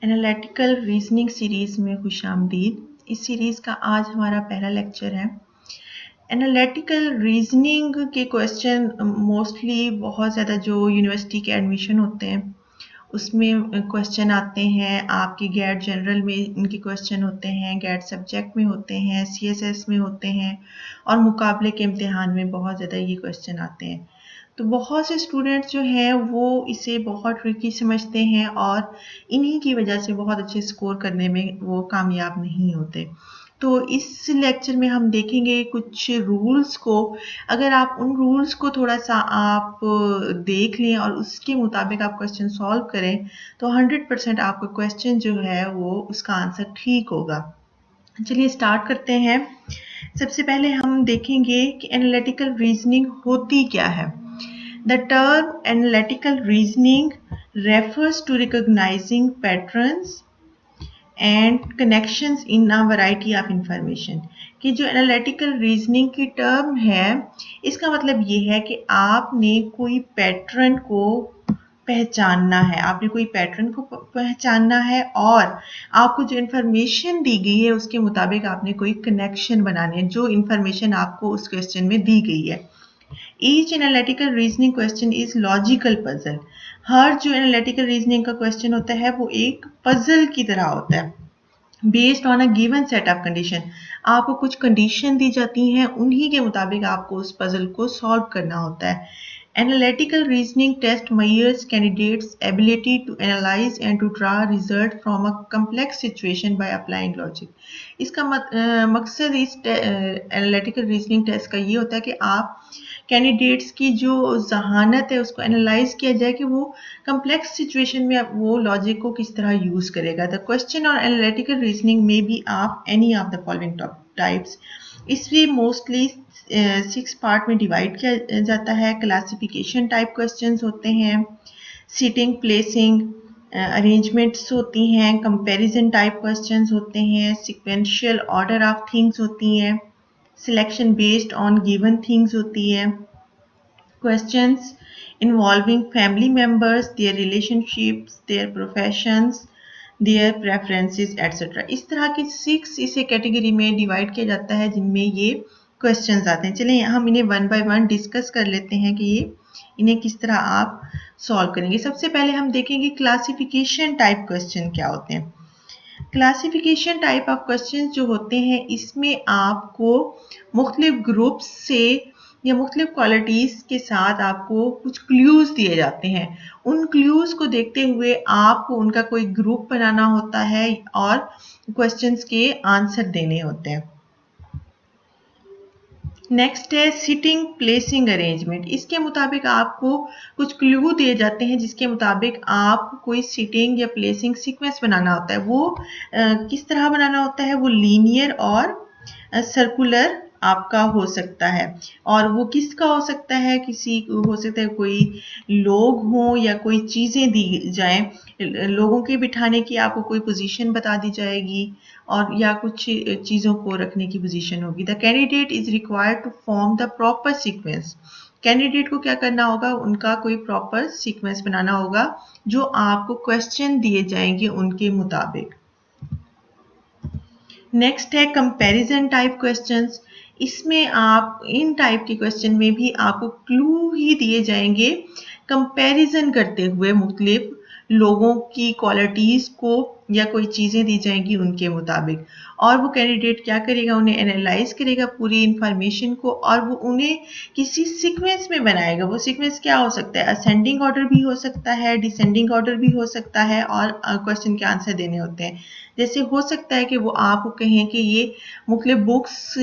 Analytical reasoning series में खुशामदीद। इस series का आज हमारा पहला लेक्चर है। एनालिटिकल रीजनिंग के क्वेश्चन मोस्टली बहुत ज़्यादा जो यूनिवर्सिटी के एडमिशन होते हैं उसमें क्वेश्चन आते हैं। आपके गैट जनरल में इनके क्वेश्चन होते हैं, गैट सब्जेक्ट में होते हैं, सीएसएस में होते हैं और मुकाबले के इम्तिहान में बहुत ज़्यादा ये क्वेश्चन आते हैं। तो बहुत से स्टूडेंट्स जो हैं वो इसे बहुत ट्रिकी समझते हैं और इन्हीं की वजह से बहुत अच्छे स्कोर करने में वो कामयाब नहीं होते। तो इस लेक्चर में हम देखेंगे कुछ रूल्स को। अगर आप उन रूल्स को थोड़ा सा आप देख लें और उसके मुताबिक आप क्वेश्चन सॉल्व करें तो 100% आपका क्वेश्चन जो है वो उसका आंसर ठीक होगा। चलिए स्टार्ट करते हैं। सबसे पहले हम देखेंगे कि एनालिटिकल रीजनिंग होती क्या है। The term analytical reasoning refers to recognizing patterns and connections in a variety of information। कि जो analytical reasoning की टर्म है इसका मतलब ये है कि आपने कोई पैटर्न को पहचानना है, आपने कोई पैटर्न को पहचानना है और आपको जो इन्फॉर्मेशन दी गई है उसके मुताबिक आपने कोई कनेक्शन बनाने हैं जो इन्फॉर्मेशन आपको उस क्वेश्चन में दी गई है। Each analytical reasoning question is logical puzzle। हर जो analytical reasoning का question होता है वो एक puzzle की तरह होता है। Based on a given set of condition। आपको कुछ condition दी जाती हैं, उन्हीं के मुताबिक आपको उस puzzle को solve करना होता है। Analytical reasoning test measures candidates' ability to analyze and to draw result from a complex situation by applying logic। इसका मकसद इस analytical reasoning test का ये होता है कि आप कैंडिडेट्स की जो जहानत है उसको एनालाइज किया जाए कि वो कम्प्लेक्स सिचुएशन में वो लॉजिक को किस तरह यूज करेगा। द क्वेश्चन और एनालिटिकल रीजनिंग में be of any of the following types. इसलिए मोस्टली 6 पार्ट में डिवाइड किया जाता है। क्लासिफिकेशन टाइप क्वेश्चंस होते हैं, सिटिंग प्लेसिंग अरेंजमेंट्स होती हैं, कंपैरिजन टाइप क्वेश्चंस होते हैं, सिक्वेंशियल ऑर्डर ऑफ थिंग्स होती हैं, selection based on given things होती है, questions involving family members, their relationships, their professions, their preferences etcetera. इस तरह की 6 इसे कैटेगरी में डिवाइड किया जाता है जिनमें ये क्वेश्चंस आते हैं। चलिए हम इन्हें वन बाय वन डिस्कस कर लेते हैं कि ये इन्हें किस तरह आप सॉल्व करेंगे। सबसे पहले हम देखेंगे क्लासिफिकेशन टाइप क्वेश्चन क्या होते हैं। क्लासिफिकेशन टाइप ऑफ क्वेश्चन जो होते हैं इसमें आपको मुख्तलिफ ग्रुप्स से या मुख्तलिफ क्वालिटीज़ के साथ आपको कुछ क्लूज दिए जाते हैं। उन क्लूज को देखते हुए आपको उनका कोई ग्रुप बनाना होता है और क्वेश्चंस के आंसर देने होते हैं। नेक्स्ट है सिटिंग प्लेसिंग अरेंजमेंट। इसके मुताबिक आपको कुछ क्लू दिए जाते हैं जिसके मुताबिक आप कोई सिटिंग या प्लेसिंग सीक्वेंस बनाना होता है। वो किस तरह बनाना होता है, वो लीनियर और सर्कुलर आपका हो सकता है। और वो किसका हो सकता है, किसी हो सकता है कोई लोग हों या कोई चीज़ें दी जाएं। लोगों के बिठाने की आपको कोई पोजीशन बता दी जाएगी और या कुछ चीज़ों को रखने की पोजीशन होगी। The candidate is required to form the proper sequence. Candidate को क्या करना होगा, उनका कोई प्रॉपर सीक्वेंस बनाना होगा जो आपको क्वेश्चन दिए जाएंगे उनके मुताबिक। नेक्स्ट है कंपैरिजन टाइप क्वेश्चंस। इसमें आप इन टाइप के क्वेश्चन में भी आपको क्लू ही दिए जाएंगे कंपैरिजन करते हुए मुख्तलिफ लोगों की क्वालिटीज़ को या कोई चीज़ें दी जाएंगी उनके मुताबिक। और वो कैंडिडेट क्या करेगा, उन्हें एनालाइज करेगा पूरी इंफॉर्मेशन को और वो उन्हें किसी सीक्वेंस में बनाएगा। वो सीक्वेंस क्या हो सकता है, असेंडिंग ऑर्डर भी हो सकता है, डिसेंडिंग ऑर्डर भी हो सकता है और क्वेश्चन के आंसर देने होते हैं। जैसे हो सकता है कि वो आपको कहें कि ये मुख्तलिफ बुक्स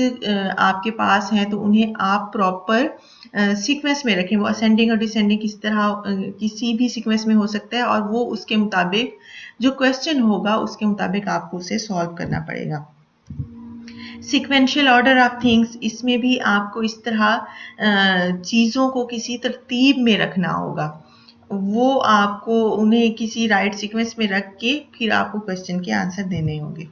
आपके पास हैं तो उन्हें आप प्रॉपर सीक्वेंस में रखें। वो असेंडिंग और डिसेंडिंग किस तरह किसी भी सीक्वेंस में हो सकता है और वो उसके मुताबिक जो क्वेश्चन होगा उसके मुताबिक आपको उसे सॉल्व करना पड़ेगा। सिक्वेंशियल ऑर्डर ऑफ थिंग्स, इसमें भी आपको इस तरह चीज़ों को किसी तरतीब में रखना होगा। वो आपको उन्हें किसी राइट सीक्वेंस में रख के फिर आपको क्वेश्चन के आंसर देने होंगे।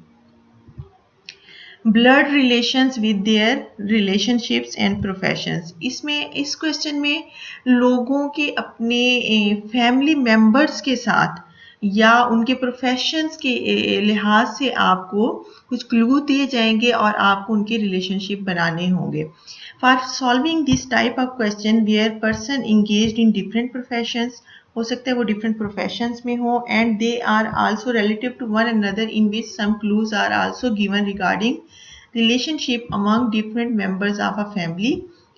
Blood relations with their relationships and professions. इसमें इस क्वेश्चन में लोगों के अपने फैमिली मेंबर्स के साथ या उनके प्रोफेशंस के लिहाज से आपको कुछ क्लू दिए जाएंगे और आपको उनके रिलेशनशिप बनाने होंगे। For solving this type of question where person engaged in different professions, हो सकता है वो डिफरेंट प्रोफेशंस में हो, and they are also relative to one another, in which some clues are also given regarding relationship among different members of a family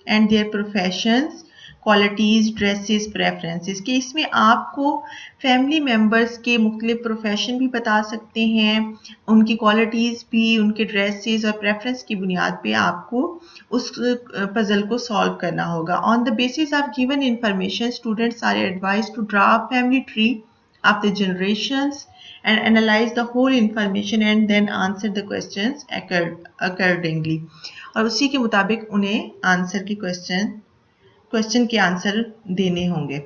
and their professions, qualities, dresses, preferences, कि इसमें आपको family members के मुख्तलिफ profession भी बता सकते हैं, उनकी क्वालिटीज़ भी, उनके ड्रेसेस और प्रेफरेंस की बुनियाद पे आपको उस पजल को सॉल्व करना होगा। On the basis of given information students are advised to draw a family tree of the generations and analyze the whole information and then answer the questions accordingly, और उसी के मुताबिक उन्हें आंसर के question के answer देने होंगे।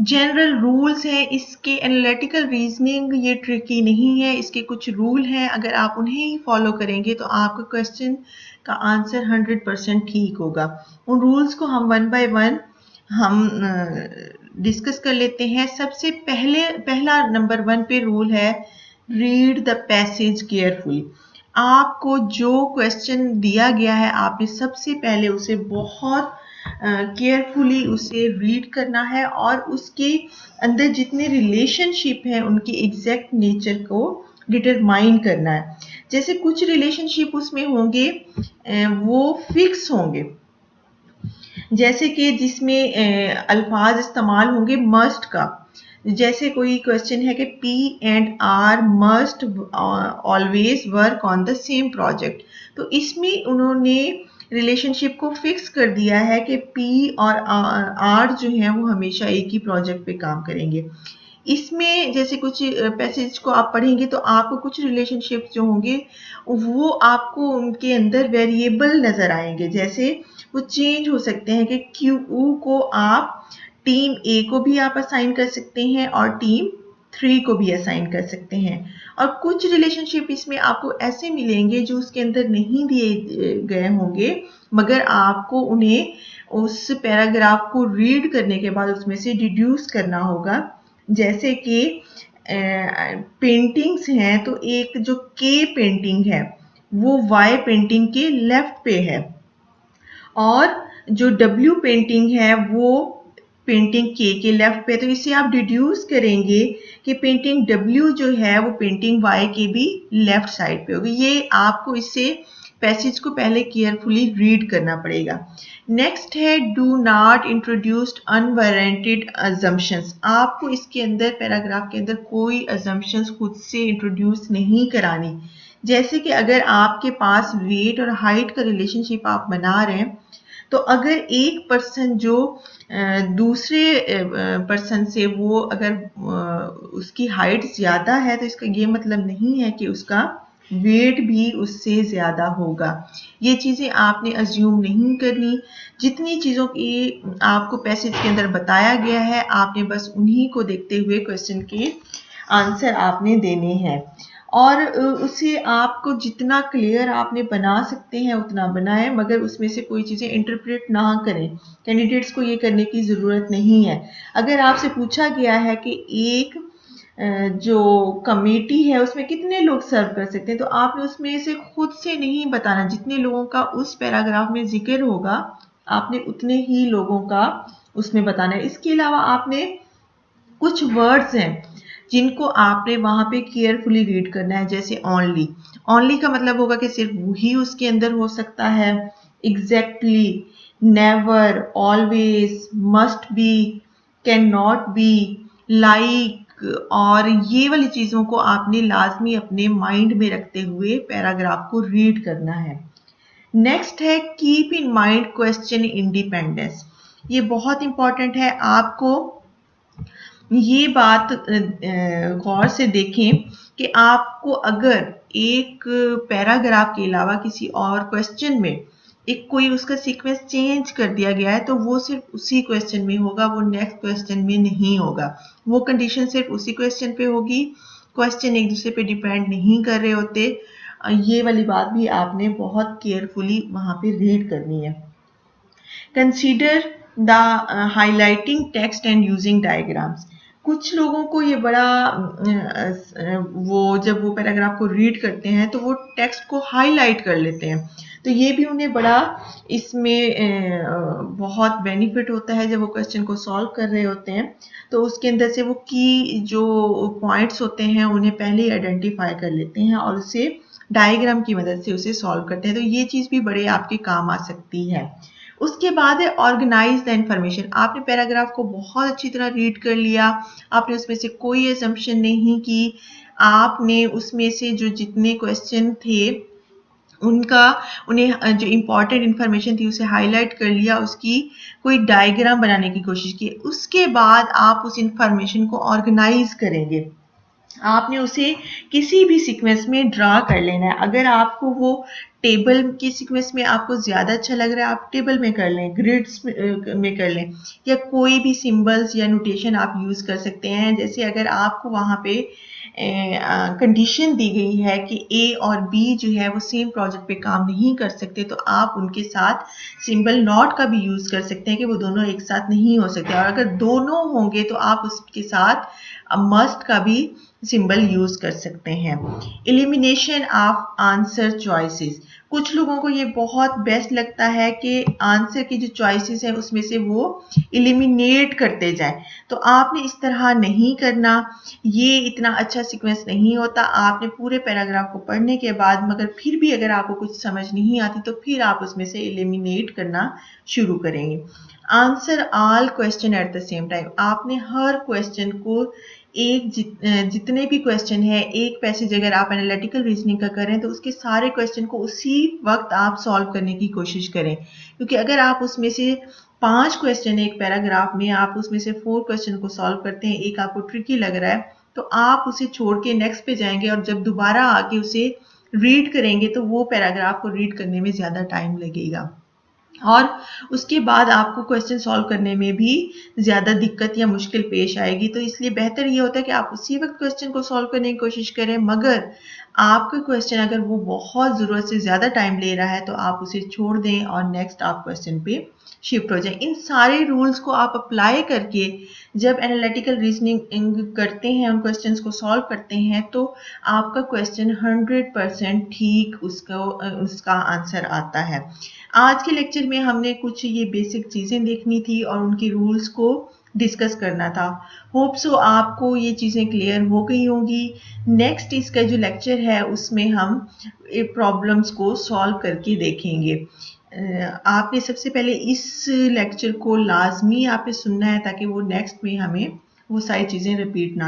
General rules हैं इसके। एनालिटिकल रीजनिंग ये ट्रिकी नहीं है, इसके कुछ रूल हैं, अगर आप उन्हें ही फॉलो करेंगे तो आपका क्वेश्चन का आंसर 100% ठीक होगा। उन रूल्स को हम वन बाय वन हम डिस्कस कर लेते हैं। सबसे पहला नंबर 1 पे रूल है, रीड द पैसेज केयरफुली। आपको जो क्वेश्चन दिया गया है आपने सबसे पहले उसे बहुत केयरफुली उसे रीड करना है और उसके अंदर जितने रिलेशनशिप हैं उनकी एग्जैक्ट नेचर को डिटरमाइन करना है। जैसे कुछ रिलेशनशिप उसमें होंगे वो फिक्स होंगे, जैसे कि जिसमें अल्फाज इस्तेमाल होंगे मस्ट का। जैसे कोई क्वेश्चन है कि P and R must always work on the same project, तो इसमें उन्होंने रिलेशनशिप को फिक्स कर दिया है कि पी और आर जो है वो हमेशा एक ही प्रोजेक्ट पे काम करेंगे। इसमें जैसे कुछ पैसेज को आप पढ़ेंगे तो आपको कुछ रिलेशनशिप जो होंगे वो आपको उनके अंदर वेरिएबल नजर आएंगे, जैसे वो चेंज हो सकते हैं कि क्यू को आप टीम ए को भी आप असाइन कर सकते हैं और टीम 3 को भी असाइन कर सकते हैं। और कुछ रिलेशनशिप इसमें आपको ऐसे मिलेंगे जो उसके अंदर नहीं दिए गए होंगे, मगर आपको उन्हें उस पैराग्राफ को रीड करने के बाद उसमें से डिड्यूस करना होगा। जैसे कि पेंटिंग्स हैं तो एक जो के पेंटिंग है वो वाई पेंटिंग के लेफ्ट पे है और जो डब्ल्यू पेंटिंग है वो पेंटिंग के लेफ्ट पे, तो इसे आप डिड्यूस करेंगे कि पेंटिंग डब्ल्यू जो है वो पेंटिंग वाई के भी लेफ्ट साइड पे होगी। ये आपको इससे पैसेज को पहले केयरफुली रीड करना पड़ेगा। नेक्स्ट है do not introduced unwarranted assumptions. आपको इसके अंदर पैराग्राफ के अंदर कोई अजम्पशंस खुद से इंट्रोड्यूस नहीं करानी। जैसे कि अगर आपके पास वेट और हाइट का रिलेशनशिप आप बना रहे हैं तो अगर एक पर्सन जो दूसरे पर्सन से वो अगर उसकी हाइट ज्यादा है तो इसका ये मतलब नहीं है कि उसका वेट भी उससे ज्यादा होगा। ये चीजें आपने अज्यूम नहीं करनी। जितनी चीजों की आपको पैसेज के अंदर बताया गया है आपने बस उन्हीं को देखते हुए क्वेश्चन के आंसर आपने देने हैं और उसे आपको जितना क्लियर आपने बना सकते हैं उतना बनाएं, मगर उसमें से कोई चीज़ें इंटरप्रेट ना करें। कैंडिडेट्स को ये करने की ज़रूरत नहीं है। अगर आपसे पूछा गया है कि एक जो कमेटी है उसमें कितने लोग सर्व कर सकते हैं तो आपने उसमें से खुद से नहीं बताना, जितने लोगों का उस पैराग्राफ में जिक्र होगा आपने उतने ही लोगों का उसमें बताना है। इसके अलावा आपने कुछ वर्ड्स हैं जिनको आपने वहां पे केयरफुली रीड करना है, जैसे ओनली। ओनली का मतलब होगा कि सिर्फ वही उसके अंदर हो सकता है। Exactly, never, always, must be, can not be, like, और ये वाली चीजों को आपने लाजमी अपने माइंड में रखते हुए पैराग्राफ को रीड करना है। नेक्स्ट है keep in mind question independence. ये बहुत इंपॉर्टेंट है। आपको ये बात गौर से देखें कि आपको अगर एक पैराग्राफ के अलावा किसी और क्वेश्चन में एक कोई उसका सीक्वेंस चेंज कर दिया गया है तो वो सिर्फ उसी क्वेश्चन में होगा, वो नेक्स्ट क्वेश्चन में नहीं होगा। वो कंडीशन सिर्फ उसी क्वेश्चन पे होगी, क्वेश्चन एक दूसरे पे डिपेंड नहीं कर रहे होते। ये वाली बात भी आपने बहुत केयरफुली वहां पे रीड करनी है। Consider the highlighting text and using diagrams. कुछ लोगों को ये बड़ा वो जब वो पैराग्राफ को रीड करते हैं तो वो टेक्स्ट को हाईलाइट कर लेते हैं, तो ये भी उन्हें बड़ा इसमें बहुत बेनिफिट होता है जब वो क्वेश्चन को सॉल्व कर रहे होते हैं। तो उसके अंदर से वो की जो पॉइंट्स होते हैं उन्हें पहले ही आइडेंटिफाई कर लेते हैं और उसे डायग्राम की मदद से उसे सॉल्व करते हैं, तो ये चीज़ भी बड़े आपके काम आ सकती है। उसके बाद है ऑर्गेनाइज द इंफॉर्मेशन। आपने पैराग्राफ को बहुत अच्छी तरह रीड कर लिया, आपने उसमें से कोई असम्पशन नहीं की, आपने उसमें से जो जितने क्वेश्चन थे उनका उन्हें जो इम्पॉर्टेंट इंफॉर्मेशन थी उसे हाईलाइट कर लिया, उसकी कोई डायग्राम बनाने की कोशिश की। उसके बाद आप उस इंफॉर्मेशन को ऑर्गेनाइज करेंगे, आपने उसे किसी भी सीक्वेंस में ड्रा कर लेना है। अगर आपको वो टेबल के सीक्वेंस में आपको ज़्यादा अच्छा लग रहा है, आप टेबल में कर लें, ग्रिड्स में कर लें, या कोई भी सिंबल्स या नोटेशन आप यूज़ कर सकते हैं। जैसे अगर आपको वहाँ पे कंडीशन दी गई है कि ए और बी जो है वो सेम प्रोजेक्ट पे काम नहीं कर सकते, तो आप उनके साथ सिंबल नॉट का भी यूज़ कर सकते हैं कि वो दोनों एक साथ नहीं हो सकते, और अगर दोनों होंगे तो आप उसके साथ मस्ट का भी सिंबल यूज कर सकते हैं। एलिमिनेशन ऑफ आंसर चॉइसेस, कुछ लोगों को ये बहुत बेस्ट लगता है कि आंसर की जो चॉइसेस हैं उसमें से वो एलिमिनेट करते जाएं, तो आपने इस तरह नहीं करना, ये इतना अच्छा सीक्वेंस नहीं होता। आपने पूरे पैराग्राफ को पढ़ने के बाद मगर फिर भी अगर आपको कुछ समझ नहीं आती तो फिर आप उसमें से एलिमिनेट करना शुरू करेंगे। Answer all question at the same time, आपने हर क्वेश्चन को जितने भी क्वेश्चन है एक पैसेज अगर आप एनालिटिकल रीजनिंग का करें तो उसके सारे क्वेश्चन को उसी वक्त आप सॉल्व करने की कोशिश करें, क्योंकि अगर आप उसमें से 5 क्वेश्चन एक पैराग्राफ में आप उसमें से 4 क्वेश्चन को सॉल्व करते हैं, एक आपको ट्रिकी लग रहा है तो आप उसे छोड़ के नेक्स्ट पे जाएंगे और जब दोबारा आके उसे रीड करेंगे तो वो पैराग्राफ को रीड करने में ज़्यादा टाइम लगेगा और उसके बाद आपको क्वेश्चन सॉल्व करने में भी ज़्यादा दिक्कत या मुश्किल पेश आएगी। तो इसलिए बेहतर ये होता है कि आप उसी वक्त क्वेश्चन को सॉल्व करने की कोशिश करें, मगर आपका क्वेश्चन अगर वो बहुत ज़रूरत से ज़्यादा टाइम ले रहा है तो आप उसे छोड़ दें और नेक्स्ट आप क्वेश्चन पे शिफ्ट हो जाए। इन सारे रूल्स को आप अप्लाई करके जब एनालिटिकल रीजनिंग करते हैं, उन क्वेश्चंस को सॉल्व करते हैं, तो आपका क्वेश्चन 100% ठीक उसका आंसर आता है। आज के लेक्चर में हमने कुछ ये बेसिक चीज़ें देखनी थी और उनके रूल्स को डिस्कस करना था। होप सो आपको ये चीज़ें क्लियर हो गई होंगी। नेक्स्ट इसका जो लेक्चर है उसमें हम प्रॉब्लम्स को सॉल्व करके देखेंगे। आपने सबसे पहले इस लेक्चर को लाजमी आपने सुनना है ताकि वो नेक्स्ट में हमें वो सारी चीज़ें रिपीट ना